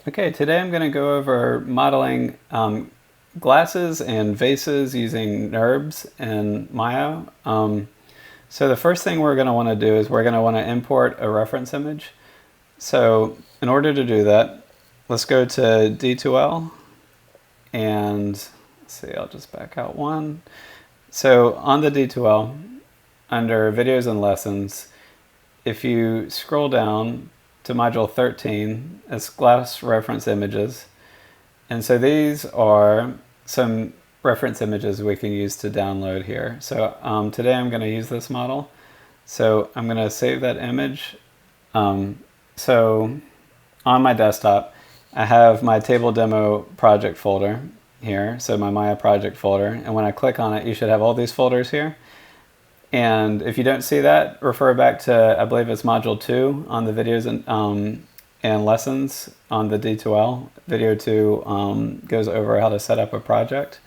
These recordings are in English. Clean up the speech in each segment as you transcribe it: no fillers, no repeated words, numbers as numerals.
Okay, today I'm going to go over modeling glasses and vases using Nurbs and Maya. So the first thing we're going to want to do is we're going to want to import a reference image. So in order to do that, let's go to D2L and let's see, I'll just back out one. So on the D2L, under videos and lessons, if you scroll down to module 13, it's glass reference images. And so these are some reference images we can use to download here. So today I'm going to use this model. So I'm going to save that image. So on my desktop, I have my table demo project folder here. So my Maya project folder. And when I click on it, you should have all these folders here. And if you don't see that, refer back to, I believe it's module 2 on the videos and lessons on the D2L. Video 2 goes over how to set up a project.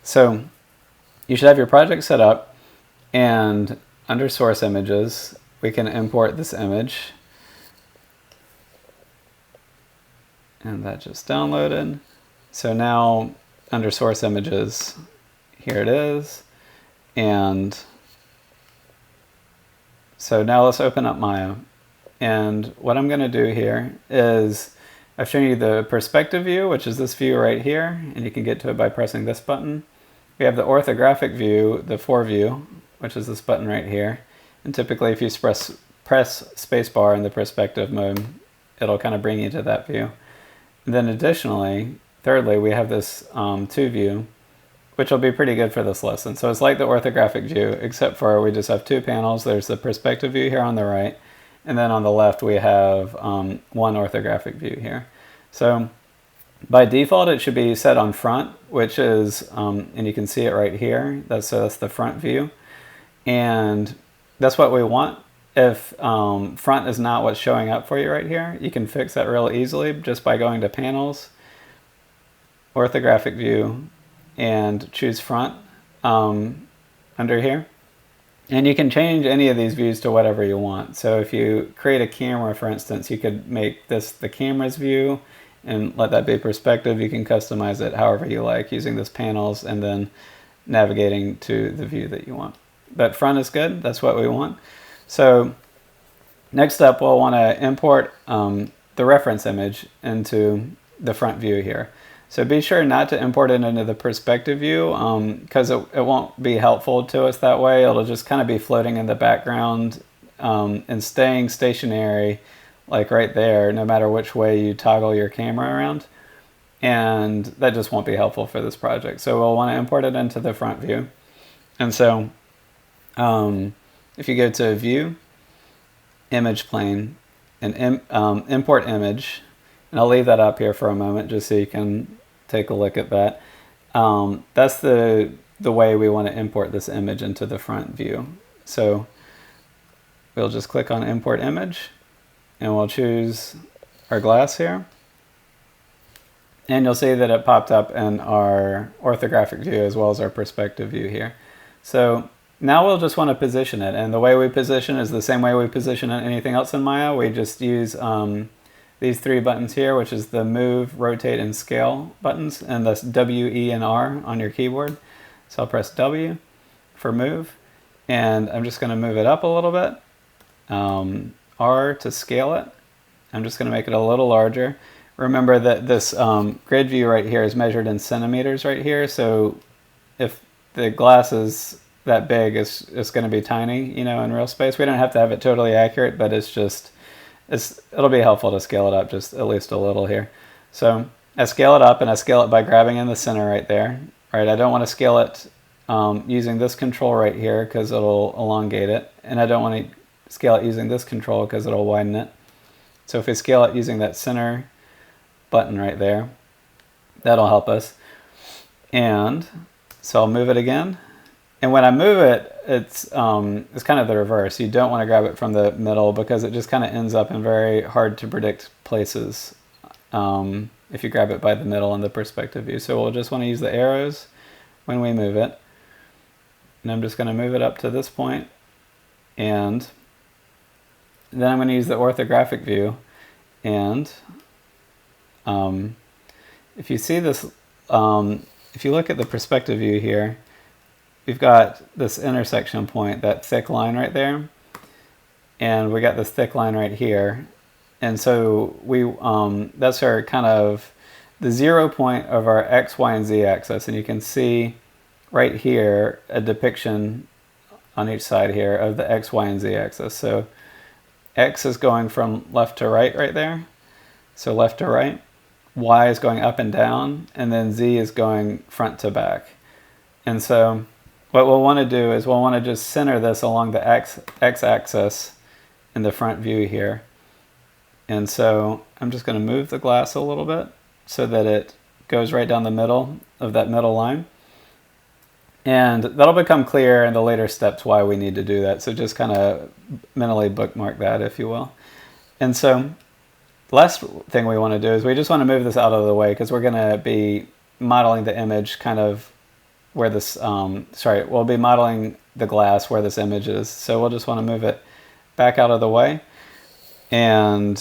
So you should have your project set up, and under source images, we can import this image. And that just downloaded. So now under source images, here it is. And so now let's open up Maya. And what I'm going to do here is I've shown you the perspective view, which is this view right here, and you can get to it by pressing this button. We have the orthographic view, the for view, which is this button right here. And typically if you press spacebar in the perspective mode, it'll kind of bring you to that view. And then additionally, thirdly, we have this to view, which will be pretty good for this lesson. So it's like the orthographic view, except for we just have two panels. There's the perspective view here on the right, and then on the left we have one orthographic view here. So by default it should be set on front, which is, and you can see it right here, that's the front view. And that's what we want. If front is not what's showing up for you right here, you can fix that real easily just by going to Panels, Orthographic View, and choose front under here. And you can change any of these views to whatever you want. So if you create a camera, for instance, you could make this the camera's view and let that be perspective. You can customize it however you like using this panels and then navigating to the view that you want. But front is good, that's what we want. So next up, we'll want to import the reference image into the front view here. So be sure not to import it into the perspective view because it won't be helpful to us that way. It'll just kind of be floating in the background and staying stationary like right there, no matter which way you toggle your camera around. And that just won't be helpful for this project. So we'll want to import it into the front view. And so if you go to View, Image Plane, and Import Image, and I'll leave that up here for a moment just so you can take a look at that. That's the way we want to import this image into the front view. So we'll just click on Import Image, and we'll choose our glass here. And you'll see that it popped up in our orthographic view as well as our perspective view here. So now we'll just want to position it, and the way we position is the same way we position anything else in Maya. We just use these three buttons here, which is the Move, Rotate, and Scale buttons, and that's W, E, and R on your keyboard. So I'll press W for Move, and I'm just going to move it up a little bit. R to scale it. I'm just going to make it a little larger. Remember that this grid view right here is measured in centimeters right here, so if the glass is that big, it's going to be tiny, you know, in real space. We don't have to have it totally accurate, but it'll be helpful to scale it up just at least a little here. So I scale it up, and I scale it by grabbing in the center right there. Right, I don't want to scale it using this control right here because it'll elongate it, and I don't want to scale it using this control because it'll widen it. So if we scale it using that center button right there, that'll help us. And so I'll move it again. And when I move it, it's kind of the reverse. You don't want to grab it from the middle because it just kind of ends up in very hard to predict places if you grab it by the middle in the perspective view. So we'll just want to use the arrows when we move it. And I'm just going to move it up to this point. And then I'm going to use the orthographic view. And if you see this, if you look at the perspective view here, we've got this intersection point, that thick line right there, and we got this thick line right here. And so that's our kind of the 0 point of our X, Y, and Z axis. And you can see right here a depiction on each side here of the X, Y, and Z axis. So X is going from left to right there. So left to right. Y is going up and down, and then Z is going front to back. And so what we'll want to do is we'll want to just center this along the X axis in the front view here. And so I'm just going to move the glass a little bit so that it goes right down the middle of that middle line. And that'll become clear in the later steps why we need to do that. So just kind of mentally bookmark that, if you will. And so the last thing we want to do is we just want to move this out of the way because we're going to be modeling the image kind of where this, we'll be modeling the glass where this image is. So we'll just want to move it back out of the way. And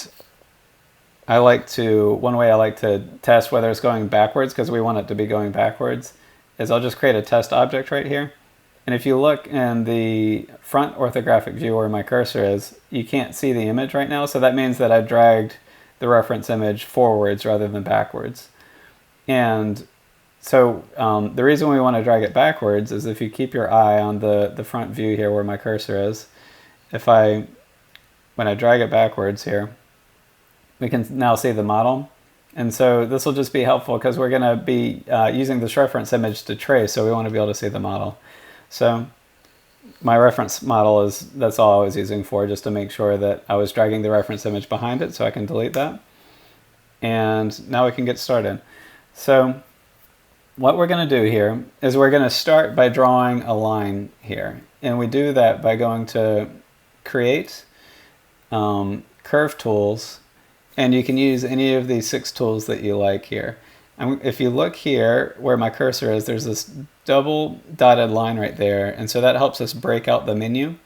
one way I like to test whether it's going backwards, because we want it to be going backwards, is I'll just create a test object right here. And if you look in the front orthographic view where my cursor is, you can't see the image right now. So that means that I've dragged the reference image forwards rather than backwards. And so the reason we want to drag it backwards is if you keep your eye on the front view here where my cursor is, when I drag it backwards here, we can now see the model. And so this will just be helpful because we're going to be using this reference image to trace, so we want to be able to see the model. So my reference model that's all I was using for, just to make sure that I was dragging the reference image behind it, so I can delete that. And now we can get started. So what we're going to do here is we're going to start by drawing a line here. And we do that by going to Create, Curve Tools, and you can use any of these 6 tools that you like here. And if you look here where my cursor is, there's this double dotted line right there, and so that helps us break out the menu.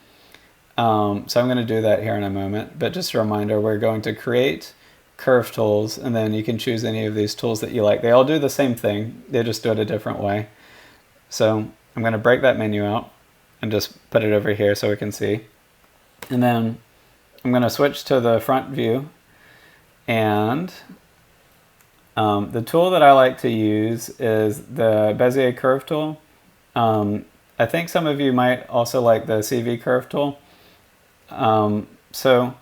So I'm going to do that here in a moment, but just a reminder, we're going to Create, Curve Tools, and then you can choose any of these tools that you like. They all do the same thing, they just do it a different way. So I'm going to break that menu out and just put it over here so we can see. And then I'm going to switch to the front view, and the tool that I like to use is the Bezier curve tool. I think some of you might also like the CV curve tool. So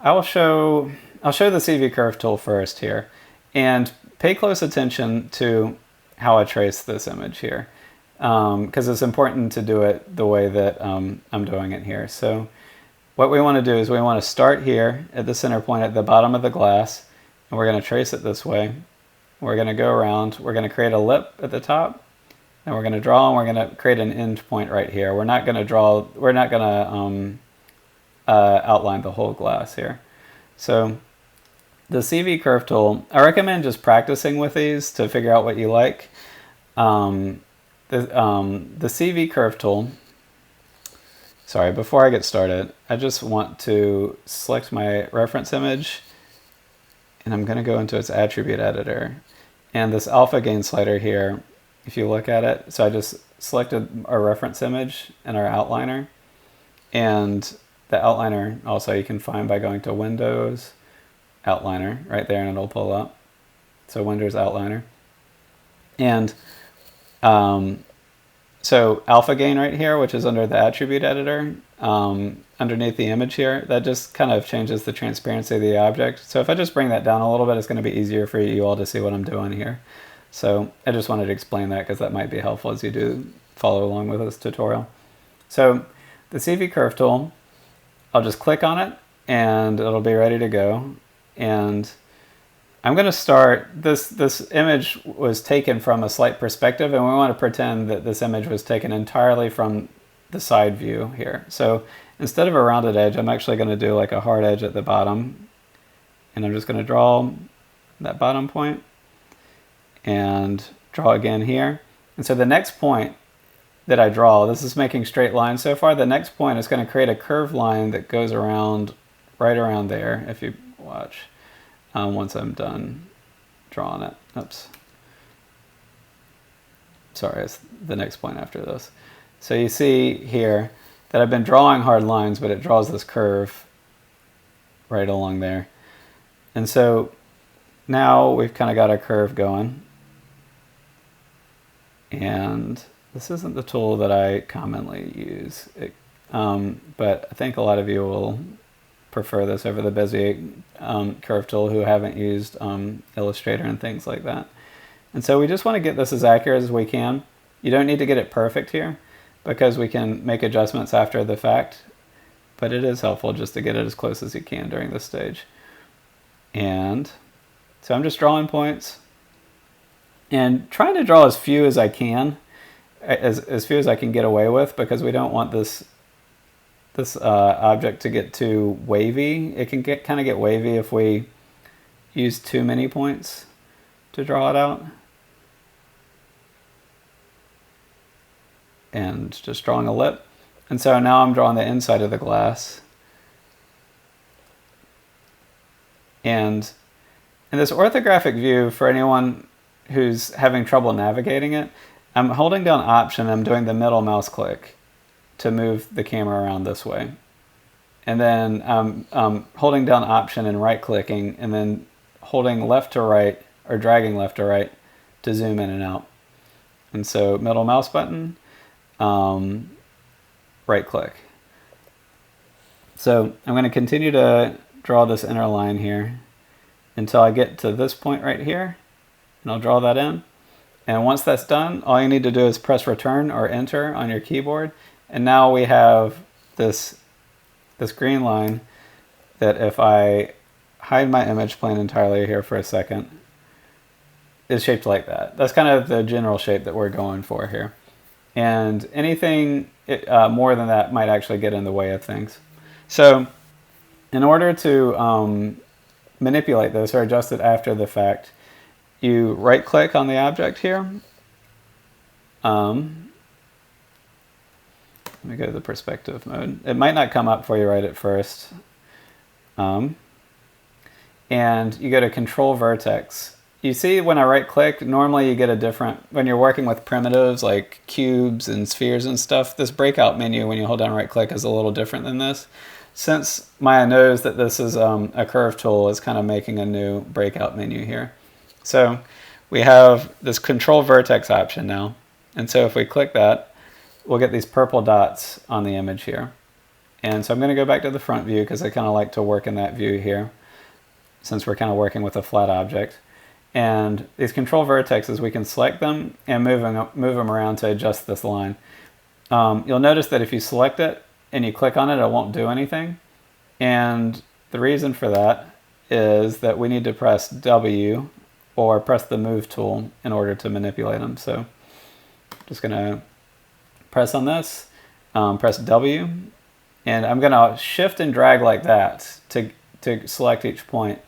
I'll show the CV curve tool first here, and pay close attention to how I trace this image here, because it's important to do it the way that I'm doing it here. So what we want to do is we want to start here at the center point at the bottom of the glass, and we're going to trace it this way. We're going to go around, we're going to create a lip at the top, and we're going to draw, and we're going to create an end point right here. We're not going to outline the whole glass here. So the CV curve tool, I recommend just practicing with these to figure out what you like. The CV curve tool, before I get started, I just want to select my reference image, and I'm going to go into its attribute editor. And this alpha gain slider here, if you look at it, so I just selected our reference image and our outliner. And the outliner also you can find by going to Windows, Outliner, right there, and it'll pull up. So Windows Outliner. And so alpha gain right here, which is under the attribute editor, underneath the image here, that just kind of changes the transparency of the object. So if I just bring that down a little bit, it's going to be easier for you all to see what I'm doing here. So I just wanted to explain that because that might be helpful as you do follow along with this tutorial. So the CV curve tool, I'll just click on it and it'll be ready to go. And I'm going to start, this image was taken from a slight perspective, and we want to pretend that this image was taken entirely from the side view here. So instead of a rounded edge, I'm actually going to do like a hard edge at the bottom. And I'm just going to draw that bottom point and draw again here. And so the next point that I draw, this is making straight lines so far. The next point is going to create a curved line that goes around, right around there, if you watch. Once I'm done drawing it. Oops. Sorry, it's the next point after this. So you see here that I've been drawing hard lines, but it draws this curve right along there. And so now we've kind of got our curve going. And this isn't the tool that I commonly use, but I think a lot of you will prefer this over the Bezier curve tool who haven't used Illustrator and things like that. And so we just want to get this as accurate as we can. You don't need to get it perfect here because we can make adjustments after the fact, but it is helpful just to get it as close as you can during this stage. And so I'm just drawing points and trying to draw as few as I can, as few as I can get away with, because we don't want this object to get too wavy. It can kind of get wavy if we use too many points to draw it out. And just drawing a lip. And so now I'm drawing the inside of the glass. And in this orthographic view, for anyone who's having trouble navigating it, I'm holding down Option, I'm doing the middle mouse click to move the camera around this way. And then I'm holding down Option and right clicking, and then holding left to right, or dragging left to right to zoom in and out. And so middle mouse button, right click. So I'm going to continue to draw this inner line here until I get to this point right here, and I'll draw that in. And once that's done, all you need to do is press Return or Enter on your keyboard, and now we have this green line that if I hide my image plane entirely here for a second, is shaped like that. That's kind of the general shape that we're going for here. And anything more than that might actually get in the way of things. So in order to manipulate this or adjust it after the fact, you right click on the object here. Let me go to the perspective mode. It might not come up for you right at first. And you go to Control Vertex. You see when I right click, normally you get a different, when you're working with primitives like cubes and spheres and stuff, this breakout menu when you hold down right click is a little different than this. Since Maya knows that this is a curve tool, it's kind of making a new breakout menu here. So we have this Control Vertex option now. And so if we click that, we'll get these purple dots on the image here. And so I'm going to go back to the front view because I kind of like to work in that view here, since we're kind of working with a flat object. And these control vertexes, we can select them and move them around to adjust this line. You'll notice that if you select it and you click on it, it won't do anything. And the reason for that is that we need to press W or press the Move tool in order to manipulate them. So just going to press on this, press W, and I'm going to shift and drag like that to select each point.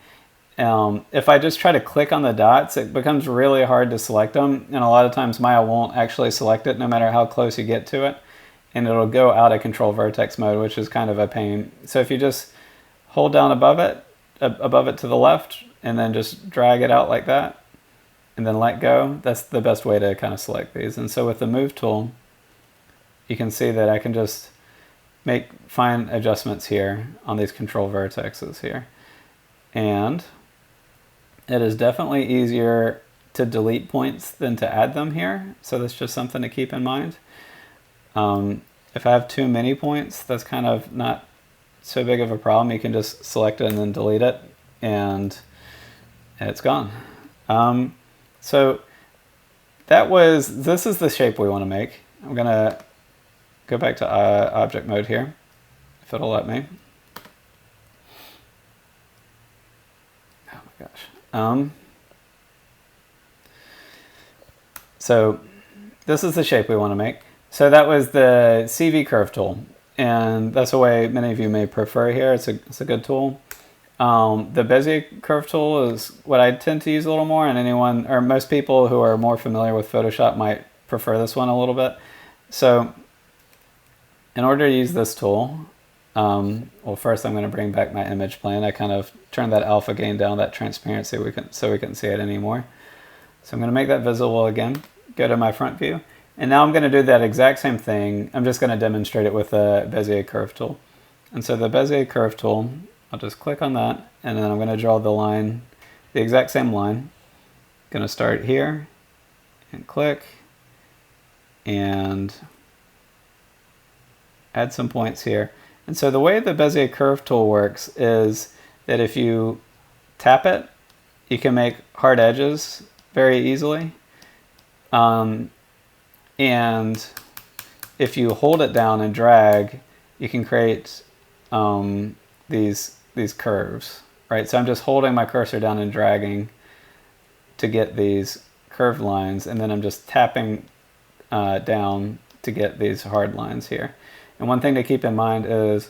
If I just try to click on the dots, it becomes really hard to select them, and a lot of times Maya won't actually select it no matter how close you get to it, and it'll go out of control vertex mode, which is kind of a pain. So if you just hold down above it to the left, and then just drag it out like that, and then let go, that's the best way to kind of select these. And so with the Move tool, you can see that I can just make fine adjustments here on these control vertexes here. And it is definitely easier to delete points than to add them here. So that's just something to keep in mind. If I have too many points, that's kind of not so big of a problem. You can just select it and then delete it, and it's gone. So this is the shape we want to make. I'm going to go back to object mode here, if it'll let me. Oh my gosh. So this is the shape we want to make. So that was the CV curve tool, and that's the way many of you may prefer here. It's a good tool. The Bezier curve tool is what I tend to use a little more, and anyone or most people who are more familiar with Photoshop might prefer this one a little bit. So in order to use this tool, well, first I'm going to bring back my image plane. I kind of turned that alpha gain down, that transparency, so we couldn't see it anymore. So I'm going to make that visible again, go to my front view, and now I'm going to do that exact same thing. I'm just going to demonstrate it with the Bezier curve tool. And so the Bezier curve tool, I'll just click on that, and then I'm going to draw the line, the exact same line. Going to start here, and click, and add some points here. And so the way the Bezier curve tool works is that if you tap it, you can make hard edges very easily. And if you hold it down and drag, you can create these curves, right? So I'm just holding my cursor down and dragging to get these curved lines, and then I'm just tapping down to get these hard lines here. And one thing to keep in mind is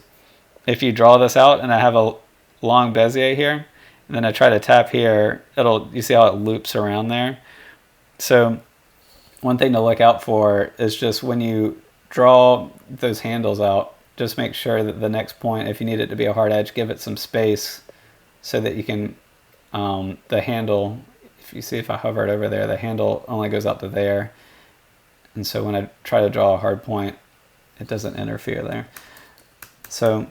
if you draw this out and I have a long Bezier here, and then I try to tap here, you see how it loops around there? So one thing to look out for is just when you draw those handles out, just make sure that the next point, if you need it to be a hard edge, give it some space so that you can, the handle, if you see if I hover it over there, the handle only goes out to there. And so when I try to draw a hard point, it doesn't interfere there. So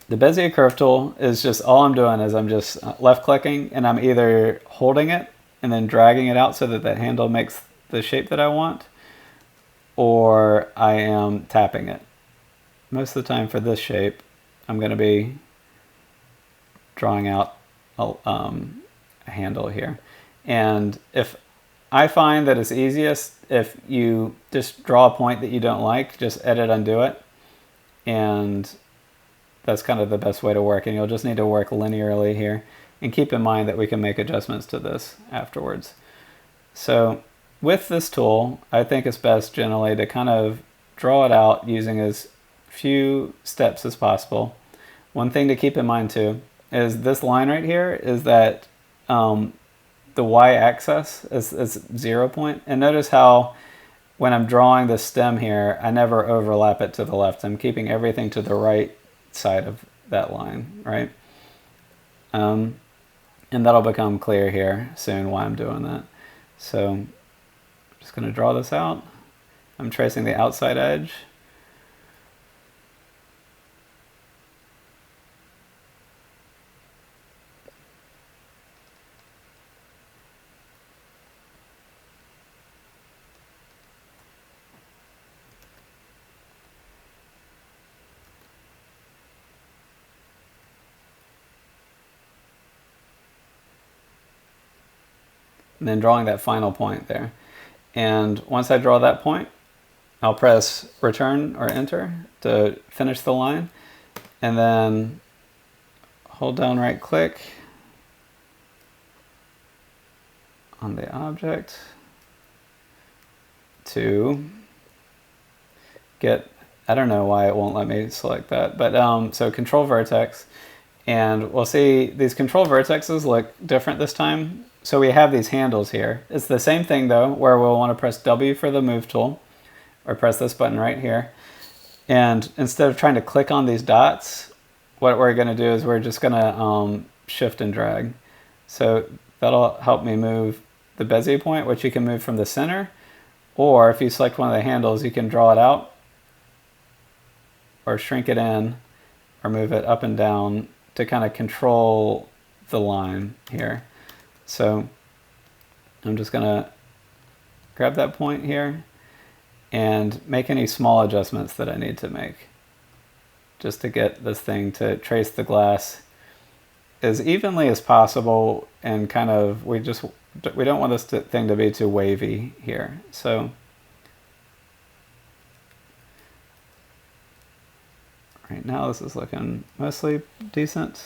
the Bezier curve tool is just, all I'm doing is I'm just left clicking, and I'm either holding it and then dragging it out so that that handle makes the shape that I want, or I am tapping it. Most of the time for this shape, I'm going to be drawing out a handle here. And if I find that it's easiest if you just draw a point that you don't like, just edit, undo it, and that's kind of the best way to work. And you'll just need to work linearly here, and keep in mind that we can make adjustments to this afterwards. So with this tool, I think it's best generally to kind of draw it out using as few steps as possible. One thing to keep in mind too is this line right here is that the y-axis is 0 point. And notice how when I'm drawing the stem here, I never overlap it to the left. I'm keeping everything to the right side of that line, right? And that'll become clear here soon why I'm doing that. So I'm just going to draw this out. I'm tracing the outside edge. And then drawing that final point there. And once I draw that point, I'll press return or enter to finish the line, and then hold down right click on the object to get, I don't know why it won't let me select that, but so control vertex, and we'll see these control vertexes look different this time. So we have these handles here. It's the same thing though, where we'll want to press W for the move tool, or press this button right here. And instead of trying to click on these dots, what we're going to do is we're just going to shift and drag. So that'll help me move the Bezier point, which you can move from the center, or if you select one of the handles, you can draw it out or shrink it in or move it up and down to kind of control the line here. So I'm just going to grab that point here and make any small adjustments that I need to make, just to get this thing to trace the glass as evenly as possible, and kind of, we don't want this thing to be too wavy here. So right now this is looking mostly decent.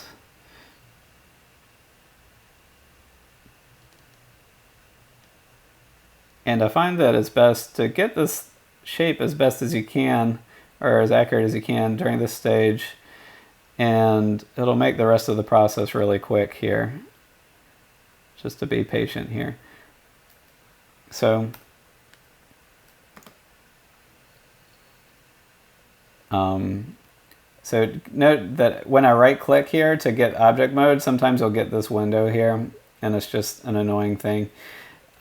And I find that it's best to get this shape as best as you can, or as accurate as you can during this stage, and it'll make the rest of the process really quick here. Just to be patient here. So So note that when I right click here to get object mode, sometimes you'll get this window here, and it's just an annoying thing.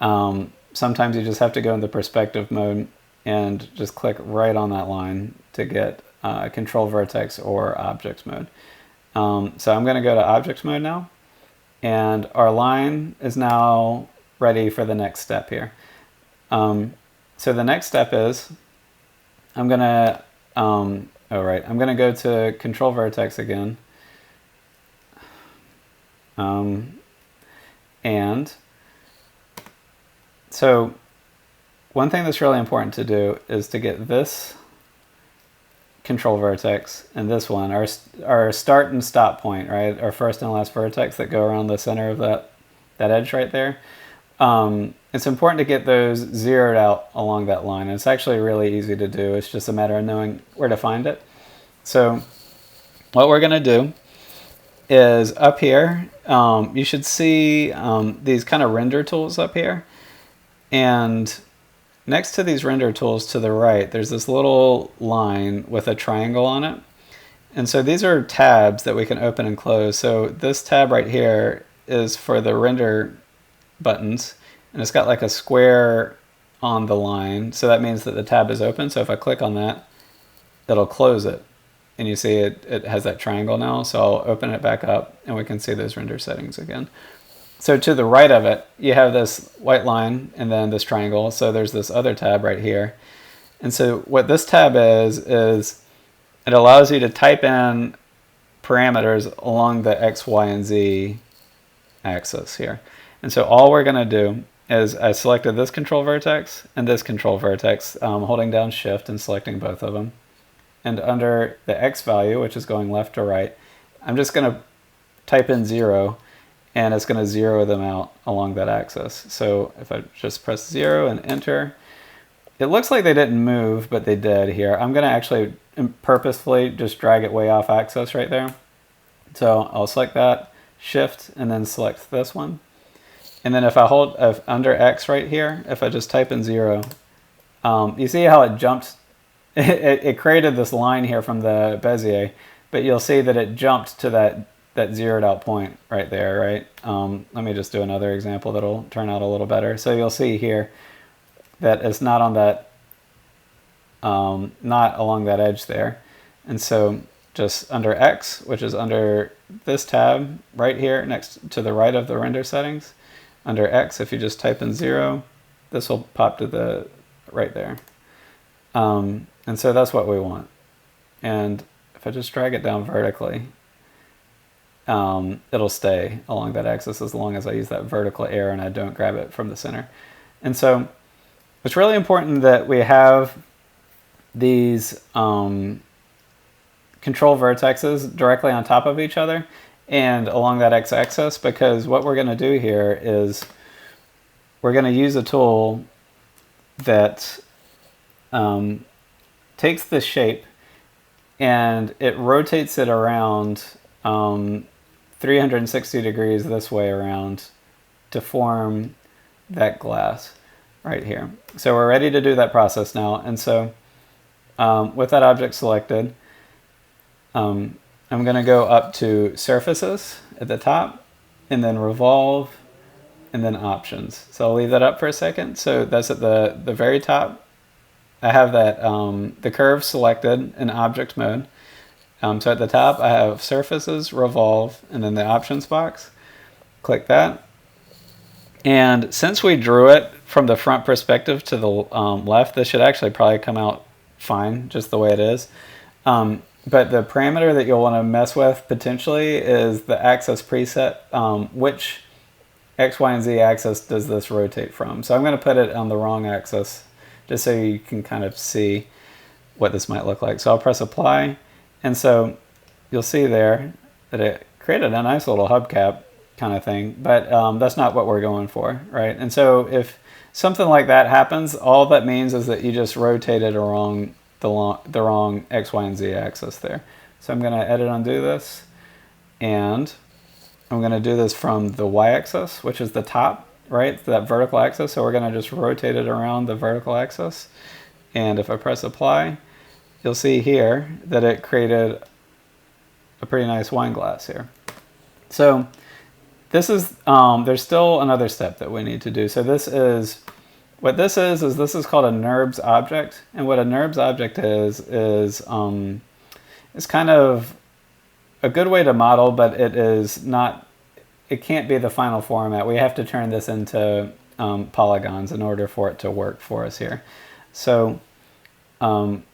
Sometimes you just have to go into perspective mode and just click right on that line to get control vertex or objects mode. So I'm going to go to objects mode now, and our line is now ready for the next step here. So the next step is I'm going to I'm going to go to control vertex again. And so one thing that's really important to do is to get this control vertex and this one, our start and stop point, right? Our first and last vertex that go around the center of that edge right there. It's important to get those zeroed out along that line. It's actually really easy to do. It's just a matter of knowing where to find it. So what we're going to do is up here, you should see these kind of render tools up here. And next to these render tools to the right, there's this little line with a triangle on it. And so these are tabs that we can open and close. So this tab right here is for the render buttons, and it's got like a square on the line, so that means that the tab is open. So if I click on that, it'll close it, and you see it has that triangle now. So I'll open it back up and we can see those render settings again. So to the right of it, you have this white line and then this triangle. So there's this other tab right here. And so what this tab is it allows you to type in parameters along the X, Y, and Z axis here. And so all we're going to do is I selected this control vertex and this control vertex, holding down shift and selecting both of them. And under the X value, which is going left to right, I'm just going to type in 0, and it's going to zero them out along that axis. So if I just press 0 and enter, it looks like they didn't move, but they did here. I'm going to actually purposefully just drag it way off axis right there. So I'll select that, shift, and then select this one. And then if I hold under X right here, if I just type in 0, you see how it jumped? It created this line here from the Bezier, but you'll see that it jumped to that zeroed out point right there, right? Let me just do another example that'll turn out a little better. So you'll see here that it's not on that, not along that edge there. And so just under X, which is under this tab right here next to the right of the render settings, under X, if you just type in 0, this will pop to the right there. And so that's what we want. And if I just drag it down vertically, it'll stay along that axis as long as I use that vertical arrow and I don't grab it from the center. And so it's really important that we have these control vertexes directly on top of each other and along that x-axis, because what we're going to do here is we're going to use a tool that takes the shape and it rotates it around 360 degrees this way around to form that glass right here. So we're ready to do that process now. And so with that object selected, I'm going to go up to Surfaces at the top, and then Revolve, and then Options. So I'll leave that up for a second. So that's at the very top. I have that the curve selected in Object mode. So at the top, I have Surfaces, Revolve, and then the Options box. Click that. And since we drew it from the front perspective to the left, this should actually probably come out fine, just the way it is. But the parameter that you'll want to mess with potentially is the axis preset. Which X, Y, and Z axis does this rotate from? So I'm going to put it on the wrong axis just so you can kind of see what this might look like. So I'll press apply. And so you'll see there that it created a nice little hubcap kind of thing, but that's not what we're going for, right? And so if something like that happens, all that means is that you just rotated along the wrong X, Y, and Z axis there. So I'm going to edit undo this, and I'm going to do this from the Y axis, which is the top, right? That vertical axis. So we're going to just rotate it around the vertical axis. And if I press apply, you'll see here that it created a pretty nice wine glass here. So this is, there's still another step that we need to do. So this is, what this is this is called a Nurbs object. And what a Nurbs object is it's kind of a good way to model, but it is not, it can't be the final format. We have to turn this into polygons in order for it to work for us here. So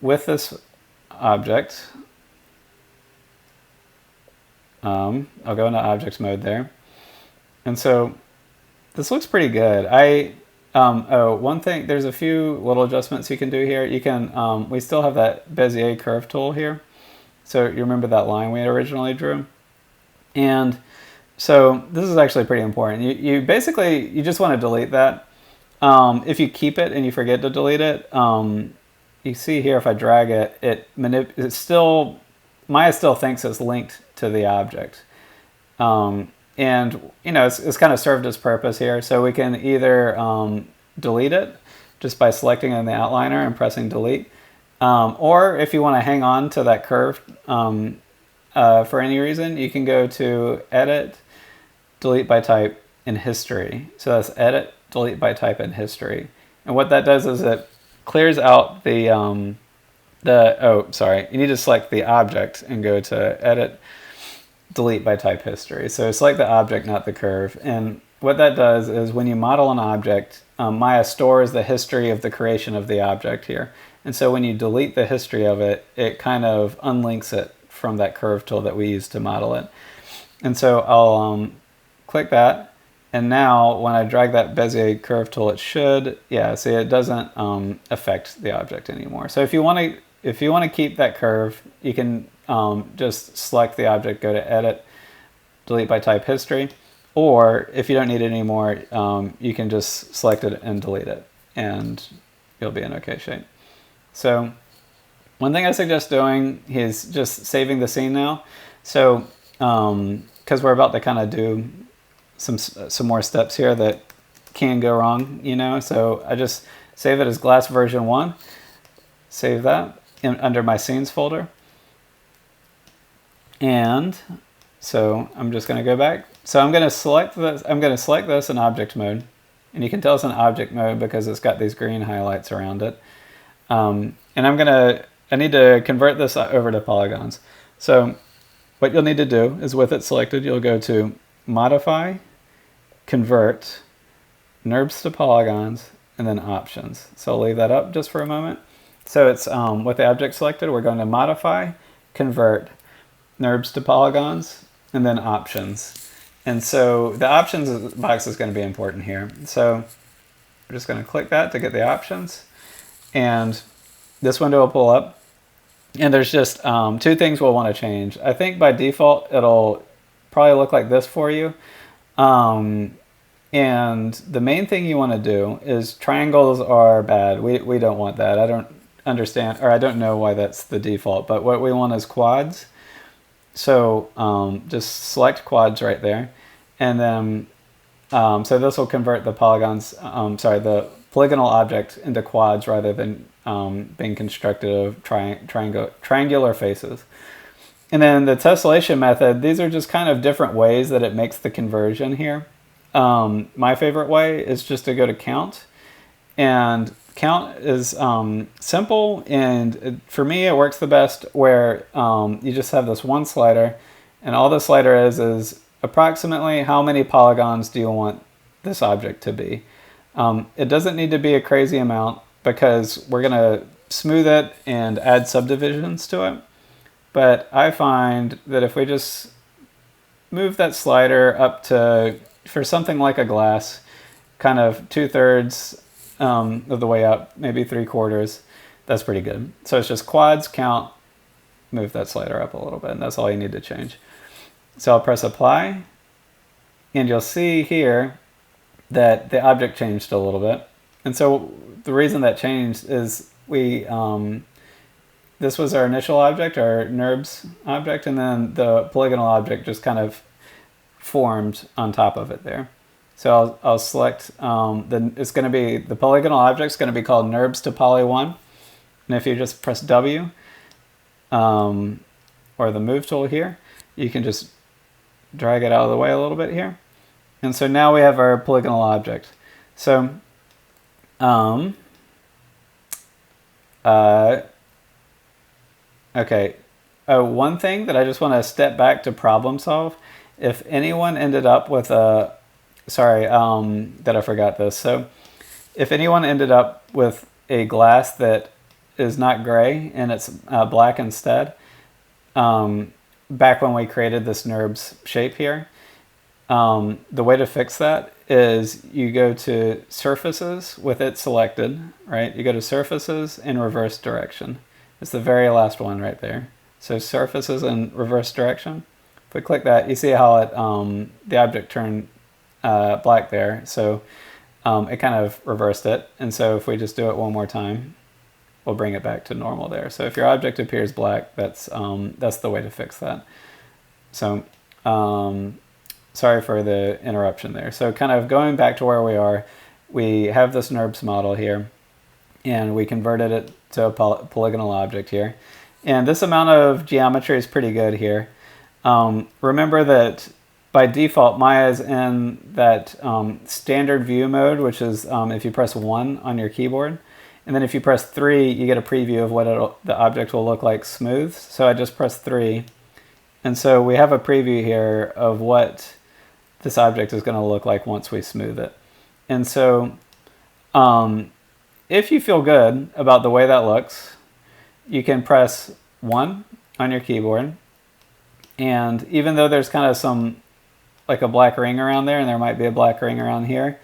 with this object, I'll go into object mode there. And so this looks pretty good. Oh, one thing, there's a few little adjustments you can do here. You can, we still have that Bezier curve tool here. So you remember that line we originally drew? And so this is actually pretty important. You basically, you just want to delete that. If you keep it and you forget to delete it, you see here if I drag it, it's still, Maya still thinks it's linked to the object. And you know, it's kind of served its purpose here. So we can either delete it just by selecting in the outliner and pressing delete. Or if you want to hang on to that curve for any reason, you can go to Edit, Delete by Type in History. So that's Edit, Delete by Type in History. And what that does is it clears out the oh, sorry, you need to select the object and go to Edit, Delete by Type History. So select the object, not the curve. And what that does is when you model an object, Maya stores the history of the creation of the object here. And so when you delete the history of it, it kind of unlinks it from that curve tool that we used to model it. And so I'll click that. And now when I drag that Bezier curve tool, it should, yeah, see, it doesn't affect the object anymore. So if you want to keep that curve, you can just select the object, go to Edit, Delete by Type History. Or if you don't need it anymore, you can just select it and delete it, and you'll be in okay shape. So one thing I suggest doing is just saving the scene now. So because we're about to kind of do some more steps here that can go wrong, you know. So I just save it as glass version 1. Save that under my scenes folder. And so I'm just going to go back. So I'm going to select this. I'm going to select this in object mode, and you can tell it's in object mode because it's got these green highlights around it. And I need to convert this over to polygons. So what you'll need to do is with it selected, you'll go to Modify, Convert, Nurbs to Polygons, and then Options. So I'll leave that up just for a moment. So it's with the object selected, we're going to Modify, Convert, Nurbs to Polygons, and then Options. And so the Options box is going to be important here. So we're just going to click that to get the options. And this window will pull up. And there's just 2 things we'll want to change. I think by default, it'll probably look like this for you. And the main thing you want to do is triangles are bad. We don't want that. I don't understand, or I don't know why that's the default, but what we want is quads. So just select quads right there. And then, so this will convert the polygons, the polygonal object into quads rather than being constructed of triangular faces. And then the tessellation method, these are just kind of different ways that it makes the conversion here. My favorite way is just to go to count, and count is simple, and for me it works the best where you just have this one slider, and all the slider is approximately how many polygons do you want this object to be. It doesn't need to be a crazy amount because we're going to smooth it and add subdivisions to it. But I find that if we just move that slider up to, for something like a glass, kind of 2/3 of the way up, maybe 3/4, that's pretty good. So it's just quads, count, move that slider up a little bit, and that's all you need to change. So I'll press apply, and you'll see here that the object changed a little bit. And so the reason that changed is this was our initial object, our Nurbs object, and then the polygonal object just kind of formed on top of it there. So I'll select, it's going to be, the polygonal object is going to be called Nurbs to Poly 1. And if you just press W, or the move tool here, you can just drag it out of the way a little bit here. And so now we have our polygonal object. So, okay. One thing that I just want to step back to problem solve. If anyone ended up with a, sorry, that I forgot this. So if anyone ended up with a glass that is not gray and it's black instead, back when we created this Nurbs shape here, the way to fix that is you go to surfaces with it selected, right? You go to surfaces in reverse direction. It's the very last one right there. So surfaces in reverse direction. If we click that, you see how it the object turned black there. So it kind of reversed it. And so if we just do it one more time, we'll bring it back to normal there. So if your object appears black, that's the way to fix that. So sorry for the interruption there. So kind of going back to where we are, we have this Nurbs model here, and we converted it to a polygonal object here. And this amount of geometry is pretty good here. Remember that by default, Maya is in that standard view mode, which is if you press 1 on your keyboard. And then if you press 3, you get a preview of what the object will look like smooth. So I just press 3. And so we have a preview here of what this object is going to look like once we smooth it. And so if you feel good about the way that looks, you can press 1 on your keyboard. And even though there's kind of some, like a black ring around there, and there might be a black ring around here,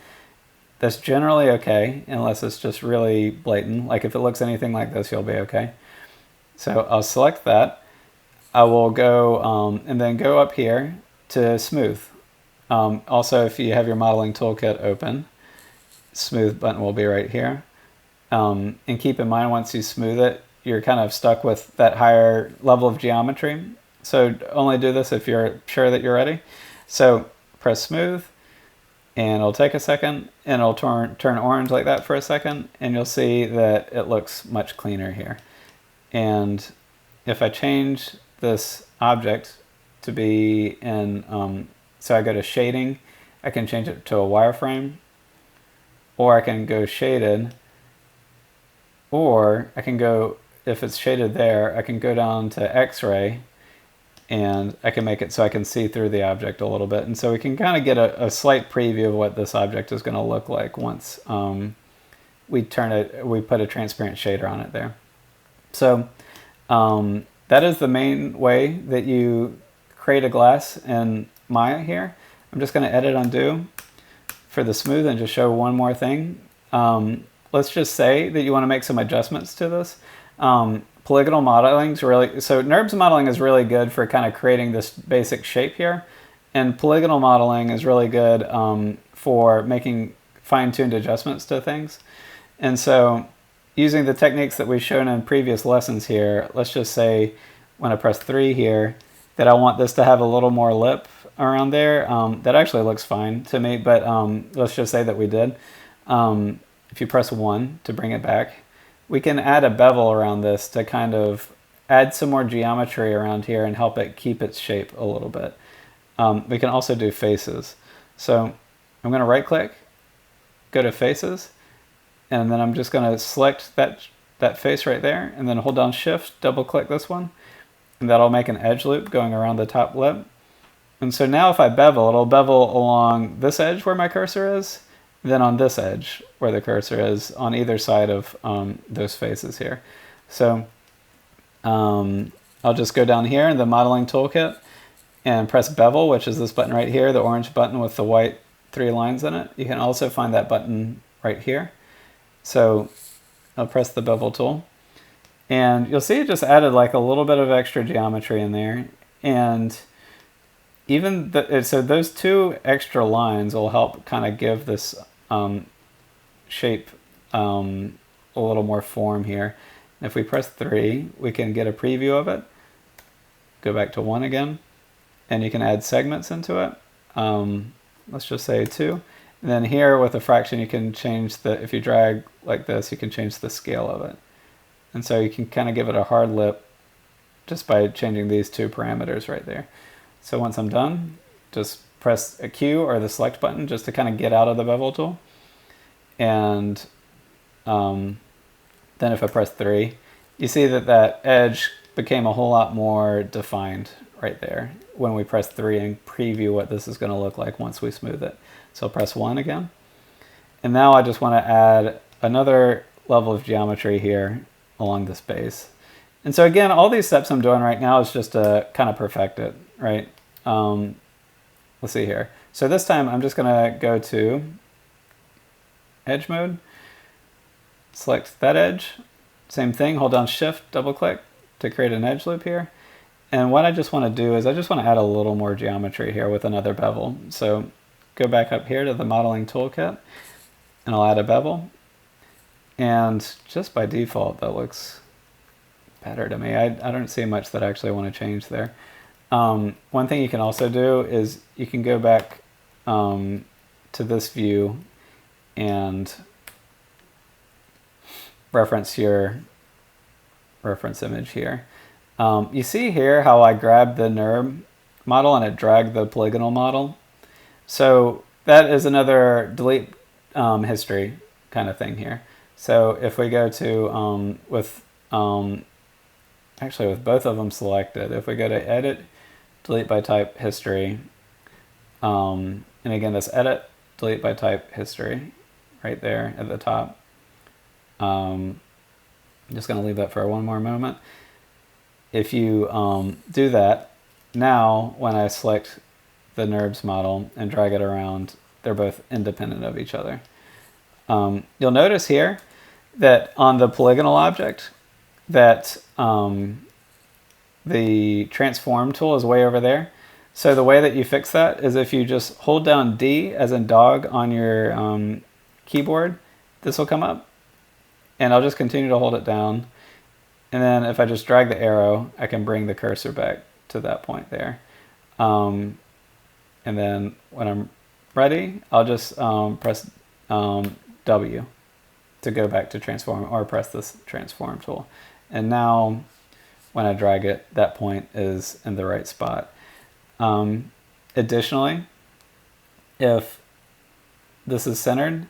that's generally okay, unless it's just really blatant. Like if it looks anything like this, you'll be okay. So I'll select that. I will go and then go up here to smooth. Also, if you have your modeling toolkit open, smooth button will be right here. And keep in mind, once you smooth it, you're kind of stuck with that higher level of geometry. So only do this if you're sure that you're ready. So press smooth, and it'll take a second, and it'll turn orange like that for a second, and you'll see that it looks much cleaner here. And if I change this object to be in, so I go to shading, I can change it to a wireframe, or I can go shaded, or I can go, if it's shaded there, I can go down to X-ray, and I can make it so I can see through the object a little bit. And so we can kind of get a slight preview of what this object is going to look like once we put a transparent shader on it there. So that is the main way that you create a glass in Maya here. I'm just going to edit undo for the smooth and just show one more thing. Let's just say that you want to make some adjustments to this. Polygonal modeling is really, so Nurbs modeling is really good for kind of creating this basic shape here. And polygonal modeling is really good for making fine-tuned adjustments to things. And so using the techniques that we've shown in previous lessons here, let's just say when I press 3 here, that I want this to have a little more lip around there. That actually looks fine to me, but let's just say that we did. If you press 1 to bring it back, we can add a bevel around this to kind of add some more geometry around here and help it keep its shape a little bit. We can also do faces. So I'm going to right click, go to faces, and then I'm just going to select that face right there, and then hold down shift, double click this one, and that'll make an edge loop going around the top lip. And so now if I bevel, it'll bevel along this edge where my cursor is, then on this edge where the cursor is on either side of those faces here. So I'll just go down here in the modeling toolkit and press bevel, which is this button right here, the orange button with the white 3 lines in it. You can also find that button right here. So I'll press the bevel tool, and you'll see it just added like a little bit of extra geometry in there. And even so those 2 extra lines will help kind of give this shape a little more form here. And if we press 3, we can get a preview of it. Go back to 1 again, and you can add segments into it. Let's just say 2. And then here with a fraction, you can change if you drag like this, you can change the scale of it. And so you can kind of give it a hard lip just by changing these 2 parameters right there. So once I'm done, just press a Q or the select button just to kind of get out of the bevel tool. And then if I press 3, you see that that edge became a whole lot more defined right there when we press 3 and preview what this is going to look like once we smooth it. So I'll press 1 again. And now I just want to add another level of geometry here along this base. And so again, all these steps I'm doing right now is just to kind of perfect it, right? Let's see here. So this time I'm just going to go to edge mode, select that edge, same thing, hold down shift, double click to create an edge loop here. And what I just want to do is I just want to add a little more geometry here with another bevel. So go back up here to the modeling toolkit and I'll add a bevel. And just by default, that looks better to me. I don't see much that I actually want to change there. One thing you can also do is you can go back to this view and reference your reference image here. You see here how I grabbed the Nurb model and it dragged the polygonal model. So that is another delete history kind of thing here. So if we go to, actually with both of them selected, if we go to edit, delete by type history, and again this edit, delete by type history right there at the top. I'm just going to leave that for one more moment. If you do that, now when I select the Nurbs model and drag it around, they're both independent of each other. You'll notice here that on the polygonal object that the transform tool is way over there. So the way that you fix that is if you just hold down D as in dog on your keyboard, this will come up. And I'll just continue to hold it down. And then if I just drag the arrow, I can bring the cursor back to that point there. And then when I'm ready, I'll just press W to go back to transform, or press this transform tool. And now when I drag it, that point is in the right spot. Additionally, if this is centered,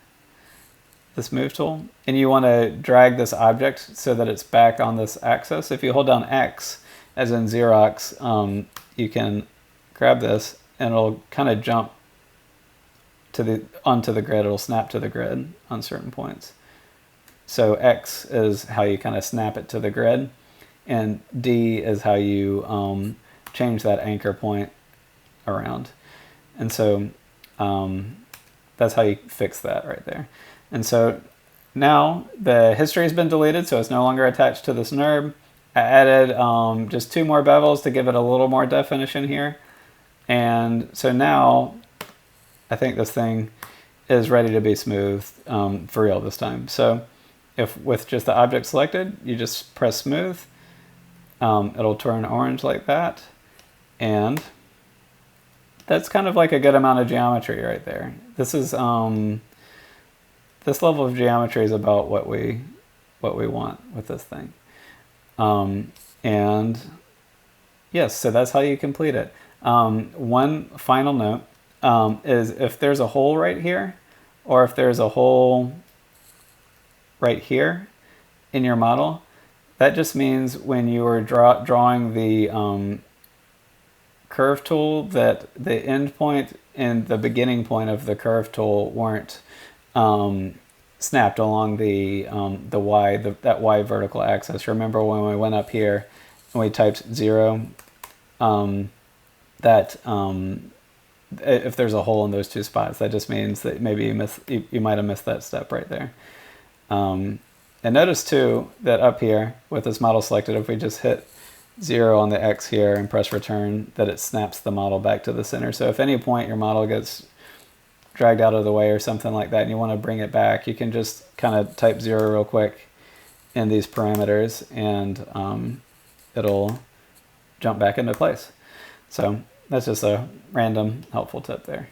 this move tool, and you want to drag this object so that it's back on this axis, if you hold down X, as in Xerox, you can grab this and it'll kind of jump to onto the grid. It'll snap to the grid on certain points. So X is how you kind of snap it to the grid, and D is how you change that anchor point around. And so that's how you fix that right there. And so now the history has been deleted, so it's no longer attached to this Nurb. I added just 2 more bevels to give it a little more definition here. And so now I think this thing is ready to be smoothed for real this time. So if with just the object selected, you just press smooth, it'll turn orange like that. And that's kind of like a good amount of geometry right there. This is this level of geometry is about what we want with this thing. And yes, so that's how you complete it. One final note is if there's a hole right here, or if there's a hole right here in your model, that just means when you were drawing the curve tool, that the end point and the beginning point of the curve tool weren't snapped along the Y, that Y vertical axis. Remember when we went up here and we typed 0, if there's a hole in those 2 spots, that just means that maybe you might have missed that step right there. And notice too that up here with this model selected, if we just hit 0 on the X here and press return, that it snaps the model back to the center. So if any point your model gets dragged out of the way or something like that and you want to bring it back, you can just kind of type 0 real quick in these parameters and it'll jump back into place. So that's just a random helpful tip there.